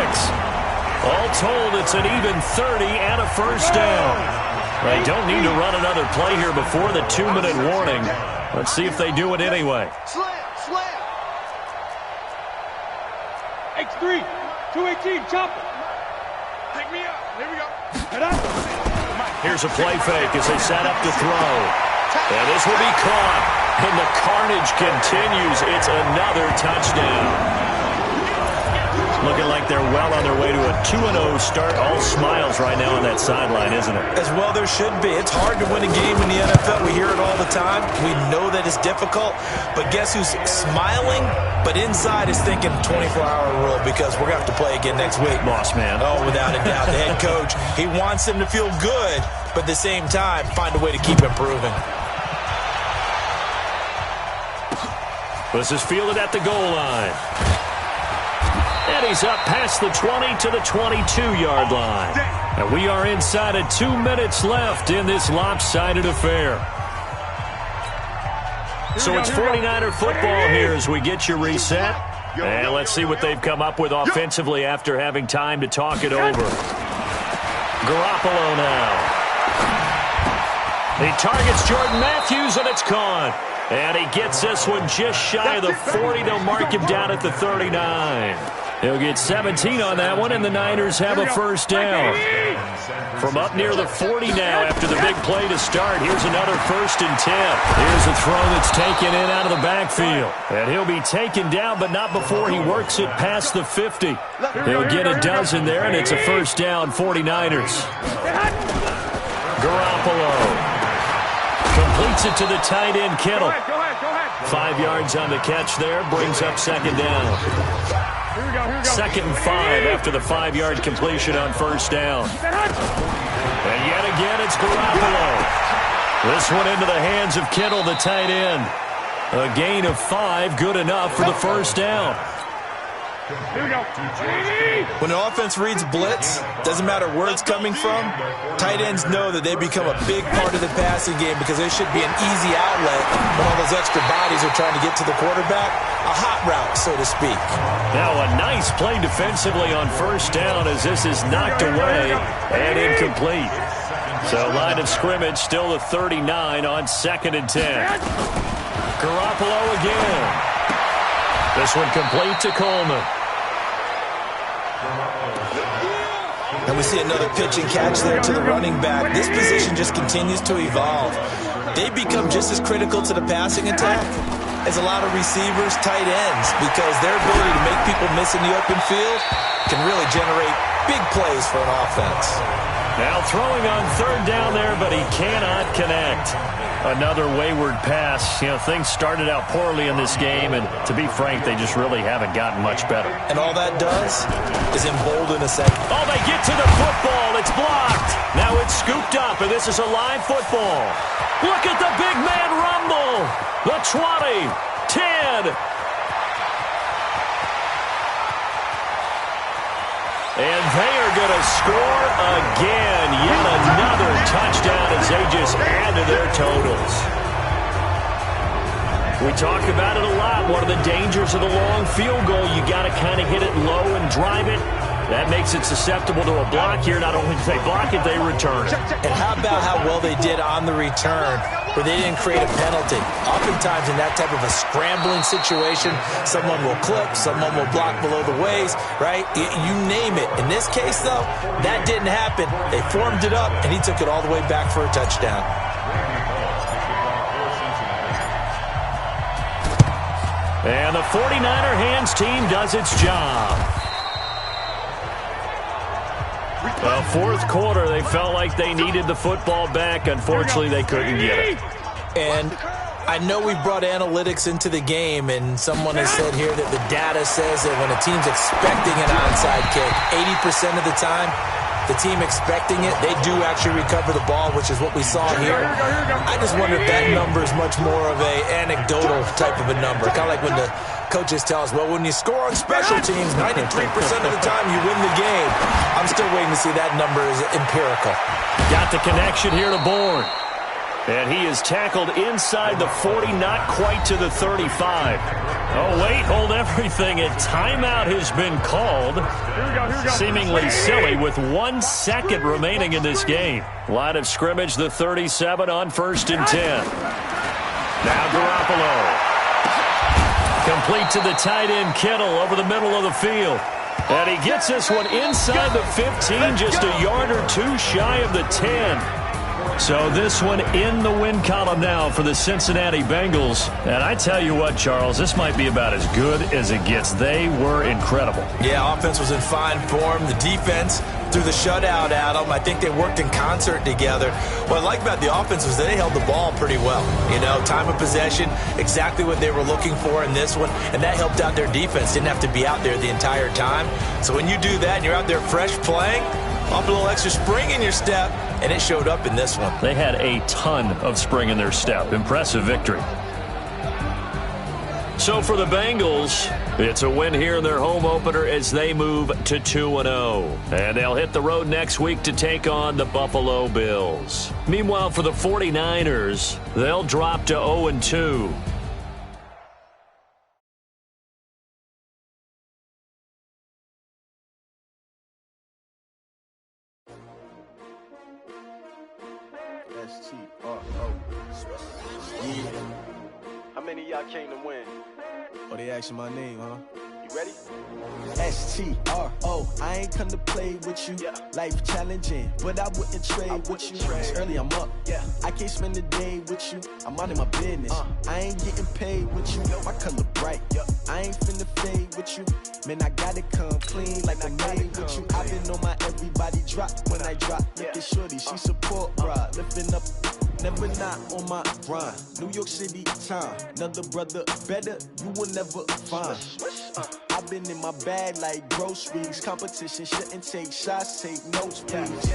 Speaker 2: All told, it's an even 30 and a 1st down. They don't need to run another play here before the 2-minute warning. Let's see if they do it anyway.
Speaker 3: Slam. X3, 218, chopper. Pick me up. Here we go. Head up.
Speaker 2: Here's a play fake as they set up to throw. And this will be caught. And the carnage continues. It's another touchdown. Looking like they're well on their way to a 2-0 start. All smiles right now on that sideline, isn't it?
Speaker 4: As well there should be. It's hard to win a game in the NFL. We hear it all the time. We know that it's difficult. But guess who's smiling? But inside is thinking 24-hour rule because we're going to have to play again next week.
Speaker 2: Boss man.
Speaker 4: Oh, without a doubt. The head coach, he wants them to feel good, but at the same time, find a way to keep improving.
Speaker 2: This is fielded at the goal line. And he's up past the 20 to the 22-yard line. And we are inside of 2 minutes left in this lopsided affair. So it's 49er football here as we get you reset. And let's see what they've come up with offensively after having time to talk it over. Garoppolo now. He targets Jordan Matthews, and it's gone. And he gets this one just shy of the 40. They'll mark him down at the 39. He'll get 17 on that one, and the Niners have a 1st down. From up near the 40 now after the big play to start. Here's another 1st and 10. Here's a throw that's taken in out of the backfield. And he'll be taken down, but not before he works it past the 50. He'll get a dozen there, and it's a 1st down, 49ers. Garoppolo completes it to the tight end, Kittle.
Speaker 3: Go ahead.
Speaker 2: 5 yards on the catch there, brings up 2nd down.
Speaker 3: Here we go.
Speaker 2: 2nd and 5 after the 5-yard completion on 1st down. And yet again, it's Garoppolo. This one into the hands of Kittle, the tight end. A gain of 5, good enough for the 1st down.
Speaker 3: Here we go.
Speaker 4: When an offense reads blitz, doesn't matter where it's coming from, tight ends know that they become a big part of the passing game because there should be an easy outlet when all those extra bodies are trying to get to the quarterback. A hot route, so to speak.
Speaker 2: Now a nice play defensively on first down as this is knocked away and incomplete. So line of scrimmage still the 39 on 2nd and 10. Garoppolo again. This one complete to Coleman.
Speaker 4: And we see another pitch and catch there to the running back. This position just continues to evolve. They become just as critical to the passing attack as a lot of receivers, tight ends, because their ability to make people miss in the open field can really generate big plays for an offense.
Speaker 2: Now throwing on 3rd down there, but he cannot connect. Another wayward pass. You know, things started out poorly in this game, and to be frank, they just really haven't gotten much better.
Speaker 4: And all that does is embolden a second.
Speaker 2: Oh, they get to the football. It's blocked. Now it's scooped up, and this is a live football. Look at the big man rumble. The 20, 10. And they are going to score again. Yet another touchdown as they just add to their totals. We talk about it a lot. One of the dangers of the long field goal, you got to kind of hit it low and drive it. That makes it susceptible to a block here. Not only do they block it, they return it.
Speaker 4: And how about how well they did on the return, where they didn't create a penalty? Oftentimes in that type of a scrambling situation, someone will clip, someone will block below the waist, right? You name it. In this case, though, that didn't happen. They formed it up, and he took it all the way back for a touchdown.
Speaker 2: And the 49er hands team does its job. Well, 4th quarter, they felt like they needed the football back. Unfortunately, they couldn't get it.
Speaker 4: And I know we brought analytics into the game, and someone has said here that the data says that when a team's expecting an onside kick, 80% of the time, the team expecting it, they do actually recover the ball, which is what we saw here. I just wonder if that number is much more of a anecdotal type of a number. Kind of like when the coaches tell us, well, when you score on special teams, 93% of the time you win the game. I'm still waiting to see that number is empirical.
Speaker 2: Got the connection here to Bourne. And he is tackled inside the 40, not quite to the 35. Oh, wait, hold everything. A timeout has been called. Seemingly silly with 1 second remaining in this game. Line of scrimmage, the 37 on 1st and 10. Now Garoppolo. Complete to the tight end, Kittle, over the middle of the field. And he gets this one inside the 15, just a yard or two shy of the 10. So this one in the win column now for the Cincinnati Bengals. And I tell you what, Charles, this might be about as good as it gets. They were incredible.
Speaker 4: Yeah, offense was in fine form. The defense threw the shutout at them. I think they worked in concert together. What I like about the offense was they held the ball pretty well. You know, time of possession, exactly what they were looking for in this one. And that helped out their defense. Didn't have to be out there the entire time. So when you do that and you're out there fresh playing, off a little extra spring in your step, and it showed up in this one.
Speaker 2: They had a ton of spring in their step. Impressive victory. So for the Bengals, it's a win here in their home opener as they move to 2-0. And they'll hit the road next week to take on the Buffalo Bills. Meanwhile, for the 49ers, they'll drop to 0-2.
Speaker 6: How many of y'all came to win?
Speaker 7: Oh, they asking my name, huh?
Speaker 6: You ready?
Speaker 7: S-T-R-O, I ain't come to play with you.
Speaker 6: Yeah.
Speaker 7: Life challenging, but I wouldn't trade with you. It's early, I'm up.
Speaker 6: Yeah.
Speaker 7: I can't spend the day with you. I'm out of my business. I ain't getting paid with you. My color bright. I ain't finna fade with you. Man, I gotta come clean like I'm made with you. I've been on my everybody drop when I drop. Look at shorty, she support rod. Lifting up, never not on my grind. New York City time. Another brother better, you will never find. I've been in my bag like groceries. Competition shouldn't take shots, take notes, please.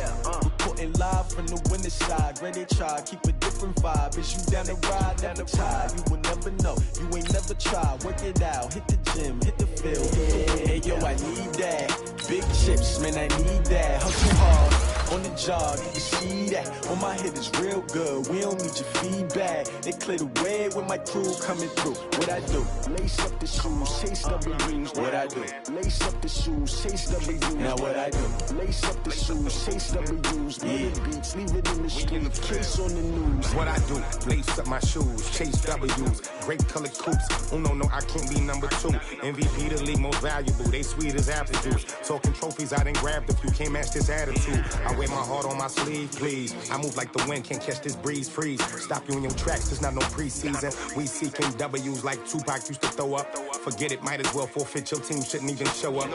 Speaker 7: Reporting live from the winter side. Ready to try, keep a different vibe. Is you down the ride, never try. You will never know, you ain't never tried. Work it out, hit the gym, hit the field. Hey yo, I need that. Big chips, man, I need that. Hustle hard, on the job, you can see that. On my head is real good, we don't need your feedback. They clear the way with my crew coming through. What I do? Lace up the shoes, chase W's. What I do? Lace up the shoes, chase W's. Now what I do? Lace up the shoes, chase W's. Yeah. Beats, leave it in the street, case on the news.
Speaker 8: What I do? Lace up my shoes, chase W's. Great colored coops. Oh no, I can't be number 2. MVP the league most valuable. They sweet as apple juice. Talking trophies, I didn't grab the few. Can't match this attitude. I wear my heart on my sleeve, please. I move like the wind, can't catch this breeze, freeze. Stop you in your tracks, there's not no preseason. We seeking W's like Tupac used to throw up. Forget it, might as well forfeit. Your team shouldn't even show up.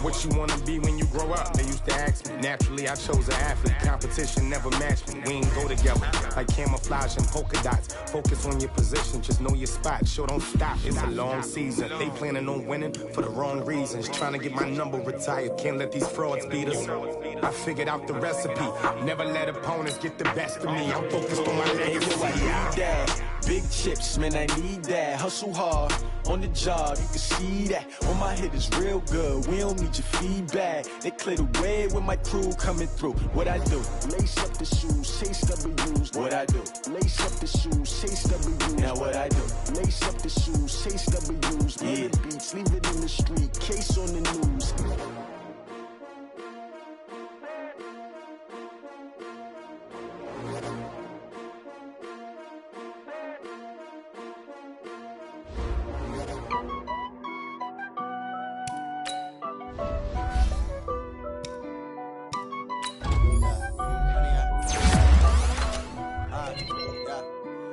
Speaker 8: What you wanna be when you grow up? They used to ask me. Naturally, I chose an athlete. Competition never matched me. We ain't go together like camouflage and polka dots. Focus on your position, just know your spot. Sure, don't stop. It's a long season. They planning on winning for the wrong reasons. Trying to get my number retired. Can't let these frauds beat us. I figured out the recipe. Never let opponents get the best of me. I'm focused on my legacy.
Speaker 7: I need that. Big chips, man, I need that. Hustle hard, on the job, you can see that. On my head is real good, we don't need your feedback. They clear the way with my crew coming through. What I do? Lace up the shoes, chase W's. What I do? Lace up the shoes, chase W's. Now what I do? Lace up the shoes, chase W's. Yeah. Beats, leave it in the street, case on the news.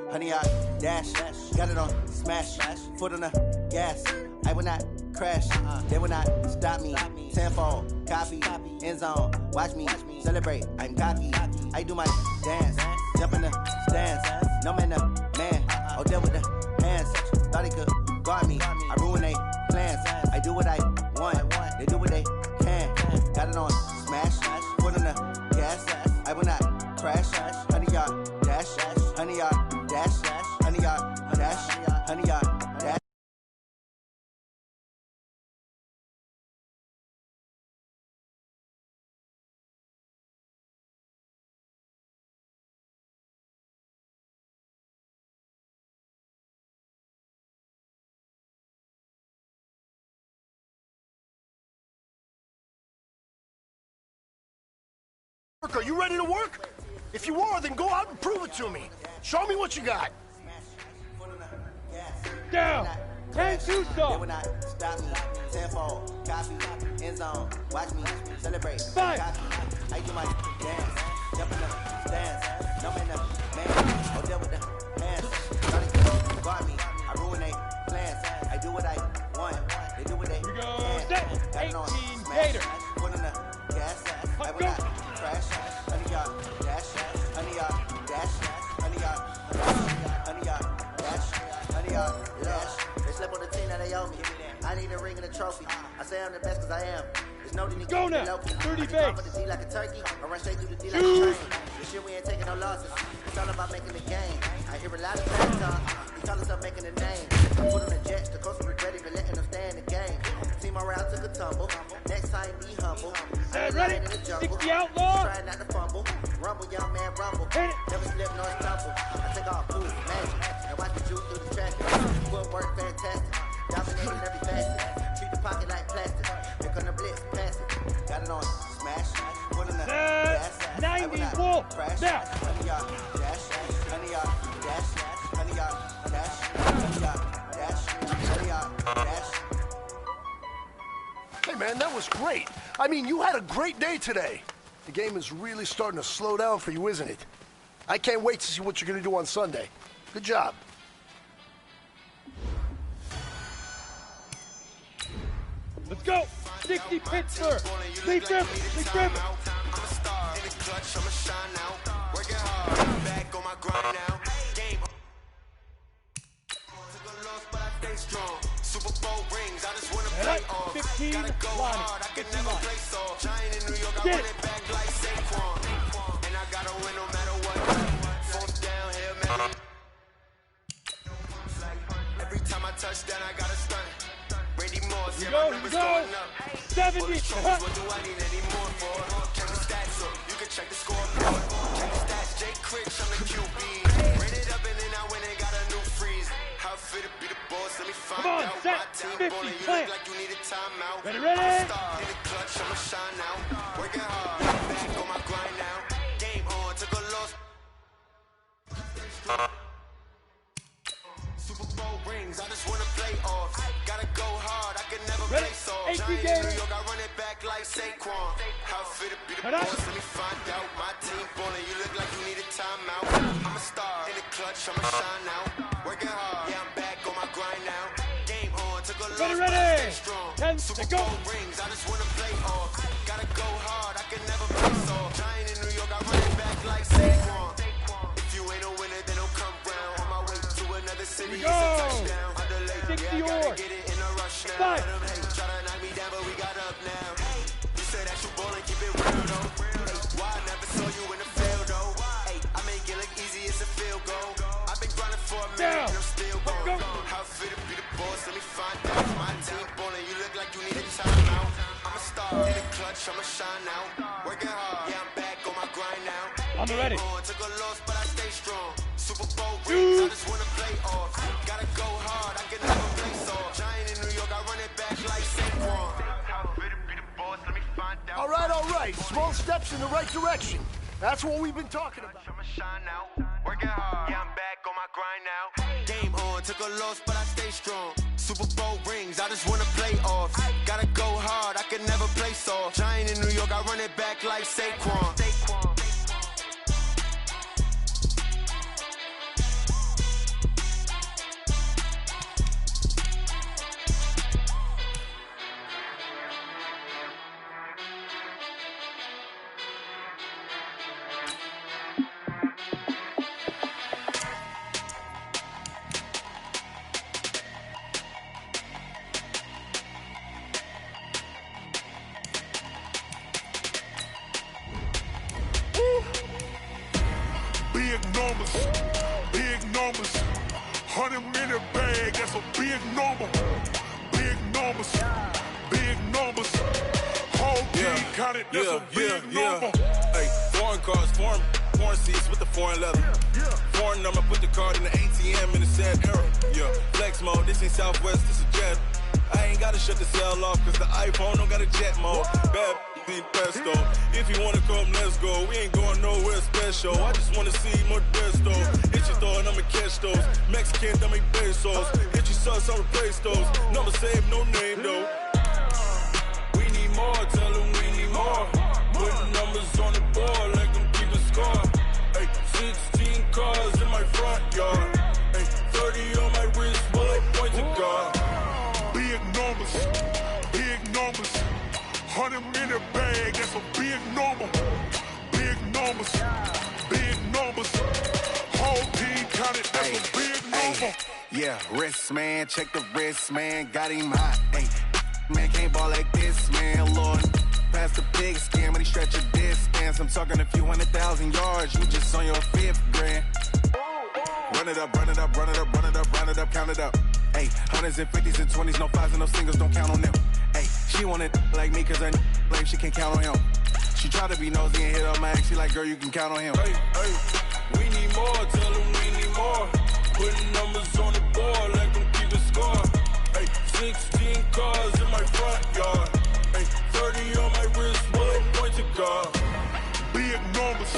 Speaker 9: Honey, I dash, got it on smash, foot on the gas. I will not crash, they will not stop me. Tenfold, copy, end zone, watch me celebrate. I'm cocky, I do my dance, jump in the stands. No man, the man, oh, deal with the hands. Thought he could guard me, I ruin they plans. I do what I want, they do what they can. Got it on smash, foot on the gas. I will not crash, honey, y'all dash, honey, y'all dash, honey, y'all dash, honey, y'all dash.
Speaker 10: Are you ready to work? If you are, then go out and prove it to me. Show me what you got.
Speaker 3: Down. 10-2 stop.
Speaker 9: They will not stop me. Tenfold, copy, end zone, watch me celebrate.
Speaker 3: Five.
Speaker 9: I do my dance, jump in the stands. No man, the man, oh, deal with the hands. Thought he could guard me, I ruin they plans. I do what I want, they do what they can.
Speaker 3: Set.
Speaker 9: Got it on
Speaker 3: 18
Speaker 9: smash,
Speaker 3: Gator.
Speaker 9: foot on the gas. I will not crash, honey, y'all dash, honey, y'all dash, honey, y'all, honey, y'all dash, honey, y'all dash. They slip on the team that they owe me. I need a ring and a trophy. I say I'm the best cause I am. There's no need to
Speaker 3: Go now. 30 base.
Speaker 9: For the D like a turkey. I run straight through the D like a train. This shit we ain't taking no losses. It's all about making the game. I hear a lot of bad talk. He call himself making a name. Put on the Jets. The coach regret even letting them stay in the game. Team around took a tumble. Next time be humble.
Speaker 3: Ready? 60 outlaw.
Speaker 9: Try not to fumble. Rumble, young man, rumble.
Speaker 3: Hit it.
Speaker 9: Never slip nor stumble. I take off cool, magic. And watch the juice through the traffic. Footwork fantastic. Dominating every facet. Treat the pocket like plastic. Here come the blitz, pass it. Got it on smash. Put in the gas.
Speaker 3: 90 Wolf.
Speaker 9: Crash.
Speaker 3: Now.
Speaker 9: Honey, y'all dash. Honey, y'all dash. Honey, y'all dash. Honey, y'all dash. Honey, y'all dash.
Speaker 10: Hey, man, that was great. I mean, you had a great day today. The game is really starting to slow down for you, isn't it? I can't wait to see what you're going to do on Sunday. Good job.
Speaker 3: Let's go. 60 Pittsburgh. Lee Griffin. Lee Griffin.
Speaker 11: Super Bowl rings, I just wanna play on.
Speaker 3: 15
Speaker 11: Gotta go
Speaker 3: line.
Speaker 11: hard, I can never play soft. Giant in New York, I
Speaker 3: Get
Speaker 11: run
Speaker 3: it.
Speaker 11: it back like Saquon. And gotta win no matter what. Fourth down, Hail Mary. Every time I touch down, I gotta stunt. Brady Moore, yeah, my numbers going up.
Speaker 3: 70.
Speaker 11: What do I need any more for? Check the stats up, you can check the scoreboard. Check the stats, Jake Critch, I'm the QB. Ran it up and then I went and got a new freeze. How fit to be the boss, let me find out.
Speaker 3: Set,
Speaker 11: My team
Speaker 3: 50,
Speaker 11: ballin', you
Speaker 3: plant.
Speaker 11: look like you need a timeout.
Speaker 3: Ready?
Speaker 11: I'm a star, in the clutch, I'ma shine out. Working hard, back on my grind now. Game on, took a loss. Super Bowl rings, I just wanna play off. Gotta go hard, I can never play soft. Giant in New York, I run it back like Saquon. How fit to be the boss, let me find out. My team ballin', you look like you need a timeout. I'm a star, in the clutch, I'ma shine out. Working hard, yeah, I'm back on my grind now. Game on, took a loss, but I stay strong. Super Bowl rings, I just wanna play off. Gotta go hard, I can never play soft. Giant in New York, I run it back like Saquon. If you ain't a winner, then don't come round. On my way to another city, it's a touchdown. Underlay, yeah, I gotta get it in a rush now. Let them hate, try to knock me down, but we got up now. You say that you ballin', keep it real though. Why I never saw you in the field though? I make it look easy, it's a field goal. I've been grinding for a minute, and I'm still going. How fit to be the boss, let me find out. My team ballin', you look like you need a timeout. I'm a star, in the clutch, I'ma shine out. Working hard, yeah, I'm back on my grind now.
Speaker 3: I'm ready.
Speaker 11: Took a loss, but I stay strong. Super Bowl rings, I just wanna play off. Gotta go hard, I can never play soft. Giant in New York, I run it back like Saquon. How fit to be the boss, let me find out.
Speaker 10: All right. Small steps in the right direction. That's what we've been talking about.
Speaker 11: I'ma shine out. Working hard, yeah, I'm back on my grind now. Game on, took a loss, but I stay strong. Super Bowl rings, I just wanna play off. Gotta go hard, I can never play soft. Giant in New York, I run it back like Saquon.
Speaker 12: Big numbers, 100-minute bag, that's a big number. Big numbers, whole team counted, that's a big number.
Speaker 13: Hey, foreign cars, foreign seats with the foreign leather. Foreign number, put the card in the ATM in the sad era. Yeah, flex mode, this ain't Southwest, this is Jet. I ain't gotta shut the cell off, cause the iPhone don't got a jet mode. Bad need pesto. If you wanna come, let's go. We ain't going nowhere special. I just wanna see more desto. Hit your throw and I'ma catch those. Mexican, dummy pesos. Hit your sus, I'll replace those. Number saved, no name though. We need more, tell them we need more. Putting numbers on the board, let them keep a score. Hey, 16 cars in my front yard. Hey, 30 on my wrist, bullet point to God.
Speaker 12: Big numbers, 100-minute bag, that's a big number. Big numbers, whole team counted, that's a big number.
Speaker 14: Yeah, wrist man, check the wrist man, got him hot. Hey, man can't ball like this, man, Lord. Past the big scam, when he stretch a distance. I'm talking a few 100,000 yards, you just on your 5th grand. Run it up, count it up. Hey, hundreds and 50s and 20s, no 5s and no singles, don't count on them. Hey, she want it like me, cause her like she can count on him. She try to be nosy and hit up my ex, she like, girl, you can count on him.
Speaker 13: Hey, we need more, tell them we need more. Putting numbers on the board, let them keep a score. Hey, 16 cars in my front yard. Hey, 30 on my wrist, bullet point to God.
Speaker 12: Big numbers,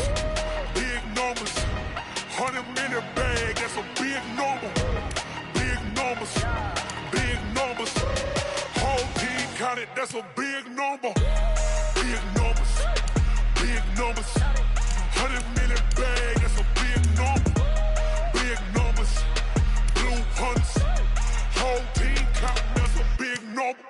Speaker 12: 100-minute bag, that's a big number. Big numbers, whole team counted, that's a big number. Big numbers, 100-minute bag, that's a big number. Big numbers, blue hunts, whole team counting, that's a big number.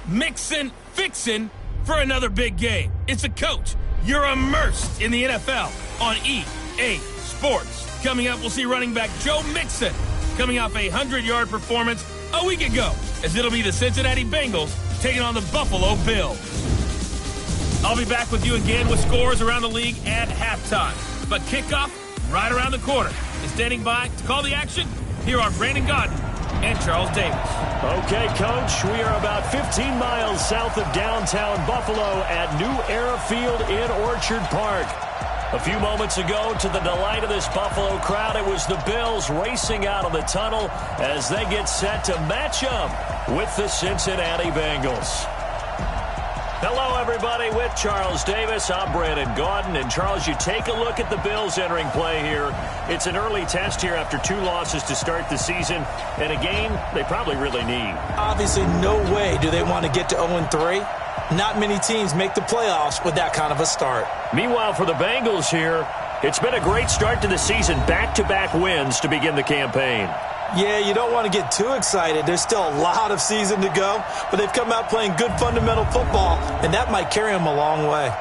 Speaker 1: Mixin', fixin' for another big game. It's a coach. You're immersed in the NFL on EA Sports. Coming up, we'll see running back Joe Mixon coming off a 100-yard performance a week ago, as it'll be the Cincinnati Bengals taking on the Buffalo Bills. I'll be back with you again with scores around the league at halftime. But kickoff right around the corner. And standing by to call the action, here are Brandon Gaudin and Charles Davis.
Speaker 2: Okay, Coach, we are about 15 miles south of downtown Buffalo at New Era Field in Orchard Park. A few moments ago, to the delight of this Buffalo crowd, it was the Bills racing out of the tunnel as they get set to match up with the Cincinnati Bengals. Hello, everybody. With Charles Davis, I'm Brandon Gaudin. And, Charles, you take a look at the Bills entering play here. It's an early test here after 2 losses to start the season, and a game they probably really need.
Speaker 4: Obviously, no way do they want to get to 0-3. Not many teams make the playoffs with that kind of a start.
Speaker 2: Meanwhile, for the Bengals here, it's been a great start to the season. Back-to-back wins to begin the campaign.
Speaker 4: Yeah, you don't want to get too excited. There's still a lot of season to go, but they've come out playing good fundamental football, and that might carry them a long way.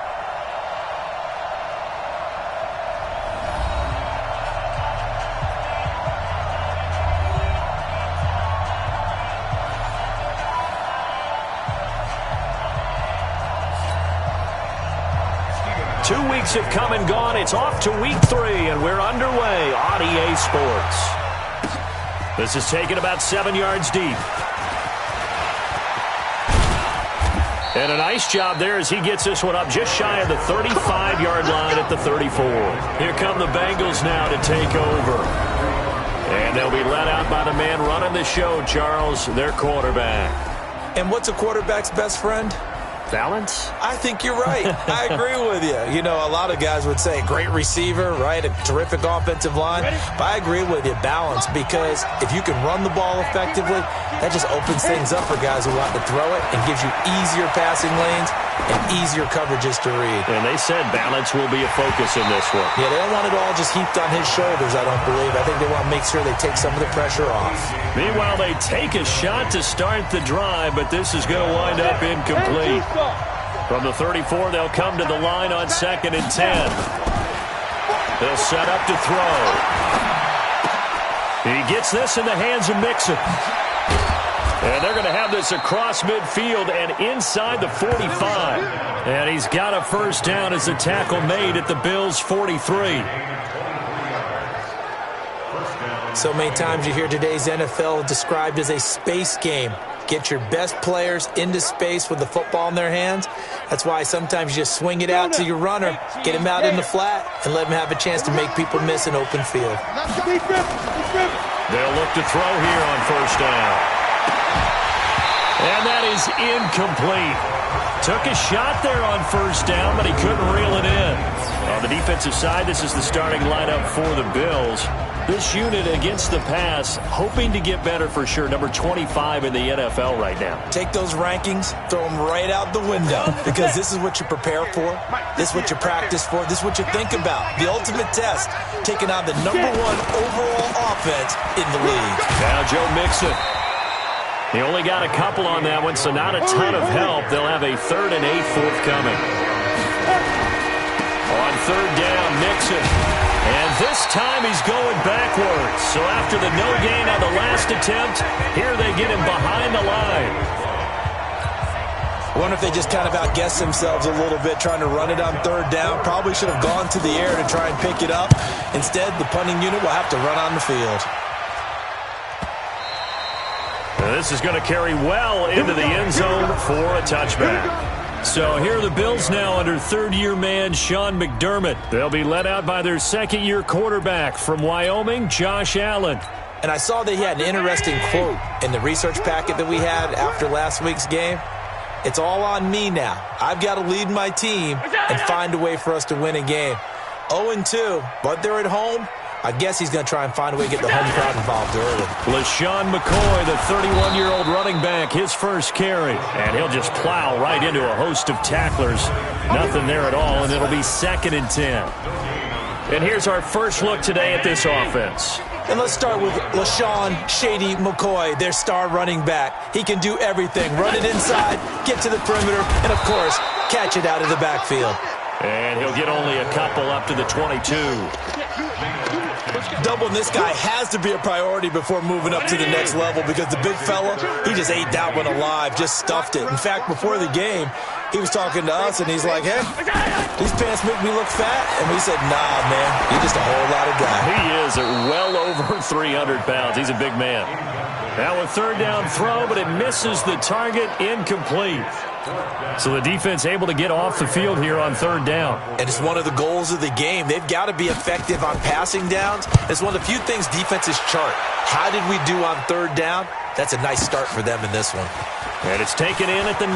Speaker 2: Two weeks have come and gone. It's off to week 3, and we're underway on EA Sports. This is taken about 7 yards deep. And a nice job there as he gets this one up just shy of the 35-yard line at the 34. Here come the Bengals now to take over. And they'll be let out by the man running the show, Charles, their quarterback.
Speaker 4: And what's a quarterback's best friend?
Speaker 2: Balance?
Speaker 4: I think you're right. I agree with you. You know, a lot of guys would say great receiver, right? A terrific offensive line. But I agree with you, balance, because if you can run the ball effectively, that just opens things up for guys who want to throw it and gives you easier passing lanes and easier coverages to read.
Speaker 2: And they said balance will be a focus in this one.
Speaker 4: Yeah, they don't want it all just heaped on his shoulders, I don't believe. I think they want to make sure they take some of the pressure off.
Speaker 2: Meanwhile, they take a shot to start the drive, but this is going to wind up incomplete. From the 34, they'll come to the line on 2nd and 10. They'll set up to throw. He gets this in the hands of Mixon. And they're going to have this across midfield and inside the 45. And he's got a first down as the tackle made at the Bills' 43.
Speaker 4: So many times you hear today's NFL described as a space game. Get your best players into space with the football in their hands. That's why sometimes you just swing it out to your runner, get him out in the flat, and let him have a chance to make people miss an open field.
Speaker 2: They'll look to throw here on first down. And that is incomplete. Took a shot there on first down, but he couldn't reel it in. On the defensive side, this is the starting lineup for the Bills. This unit against the pass, hoping to get better for sure. Number 25 in the NFL right now.
Speaker 4: Take those rankings, throw them right out the window, because this is what you prepare for. This is what you practice for. This is what you think about. The ultimate test, taking on the #1 overall offense in the league.
Speaker 2: Now Joe Mixon. He only got a couple on that one, so not a ton of help. They'll have a 3rd and 8 forthcoming. On 3rd down, Mixon. And this time he's going backwards. So after the no gain on the last attempt, here they get him behind the line.
Speaker 4: I wonder if they just kind of outguessed themselves a little bit trying to run it on 3rd down. Probably should have gone to the air to try and pick it up. Instead, the punting unit will have to run on the field.
Speaker 2: Now this is going to carry well into the end zone for a touchback. So here are the Bills now under 3rd-year man Sean McDermott. They'll be led out by their 2nd-year quarterback from Wyoming, Josh Allen.
Speaker 4: And I saw that he had an interesting quote in the research packet that we had after last week's game. It's all on me now. I've got to lead my team and find a way for us to win a game. 0-2, but they're at home. I guess he's going to try and find a way to get the home crowd involved early.
Speaker 2: LaShawn McCoy, the 31-year-old running back, his first carry. And he'll just plow right into a host of tacklers. Nothing there at all, and it'll be 2nd and 10. And here's our first look today at this offense.
Speaker 4: And let's start with LaShawn Shady McCoy, their star running back. He can do everything. Run it inside, get to the perimeter, and, of course, catch it out of the backfield.
Speaker 2: And he'll get only a couple up to the 22.
Speaker 4: Doubling this guy has to be a priority before moving up to the next level because the big fella, he just ate that one alive, just stuffed it. In fact, before the game, he was talking to us, and he's like, hey, these pants make me look fat. And we said, nah, man, you're just a whole lot of guy.
Speaker 2: He is at well over 300 pounds. He's a big man. Now a third down throw, but it misses the target, incomplete. So the defense able to get off the field here on third down.
Speaker 4: And it's one of the goals of the game. They've got to be effective on passing downs. It's one of the few things defenses chart. How did we do on third down? That's a nice start for them in this one.
Speaker 2: And it's taken in at the 9.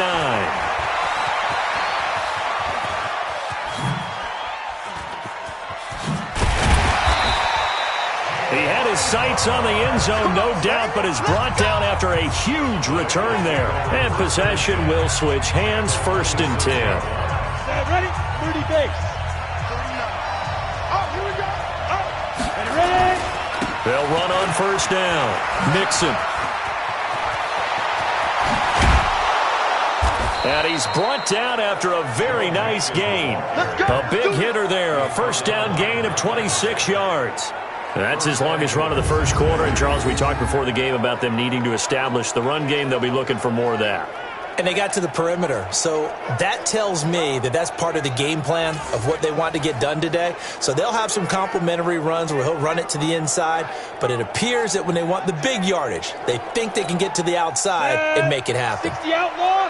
Speaker 2: He had his sights on the end zone, no doubt, but is brought down after a huge return there. And possession will switch hands, 1st and 10.
Speaker 3: Ready? 30 base. Oh, here we go. Oh. And ready?
Speaker 2: They'll run on 1st down. Mixon. And he's brought down after a very nice gain. A big hitter there, a 1st down gain of 26 yards. That's his longest run of the first quarter. And, Charles, we talked before the game about them needing to establish the run game. They'll be looking for more of that.
Speaker 4: And they got to the perimeter. So that tells me that that's part of the game plan of what they want to get done today. So they'll have some complimentary runs where he'll run it to the inside. But it appears that when they want the big yardage, they think they can get to the outside and make it happen.
Speaker 3: 60 outlaw.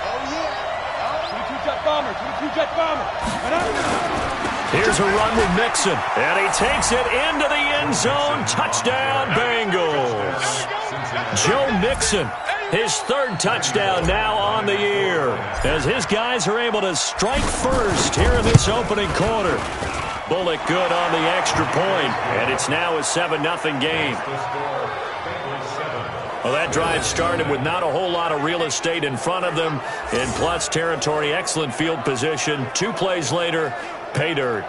Speaker 3: Oh, yeah. 22 jet bomber. 22 jet bomber.
Speaker 2: Here's a run with Mixon, and he takes it into the end zone. Touchdown, Bengals. Joe Mixon, his 3rd touchdown now on the year, as his guys are able to strike first here in this opening quarter. Bullock good on the extra point, and it's now a 7-0 game. Well, that drive started with not a whole lot of real estate in front of them in plus territory. Excellent field position. 2 plays later, pay dirt.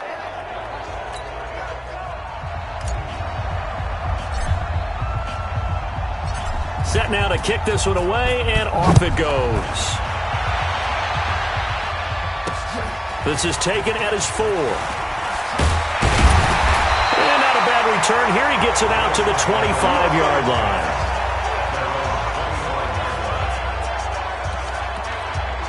Speaker 2: Set now to kick this one away, and off it goes. This is taken at his 4. And not a bad return here. He gets it out to the 25-yard line.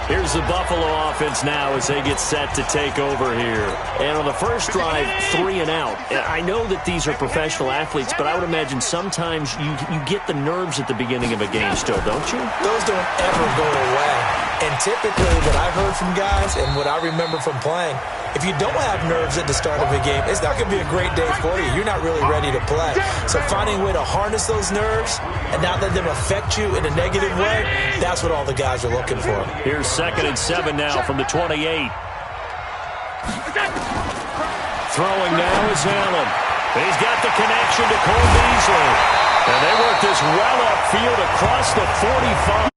Speaker 2: Here's the Buffalo offense now as they get set to take over here. And on the first drive, 3 and out. I know that these are professional athletes, but I would imagine sometimes you get the nerves at the beginning of a game still, don't you?
Speaker 4: Those don't ever go away. And typically what I've heard from guys and what I remember from playing, if you don't have nerves at the start of a game, it's not going to be a great day for you. You're not really ready to play. So finding a way to harness those nerves and not let them affect you in a negative way, that's what all the guys are looking for.
Speaker 2: Here's 2nd and 7 now from the 28. Throwing now is Allen. He's got the connection to Cole Beasley. And they work this well upfield across the 45.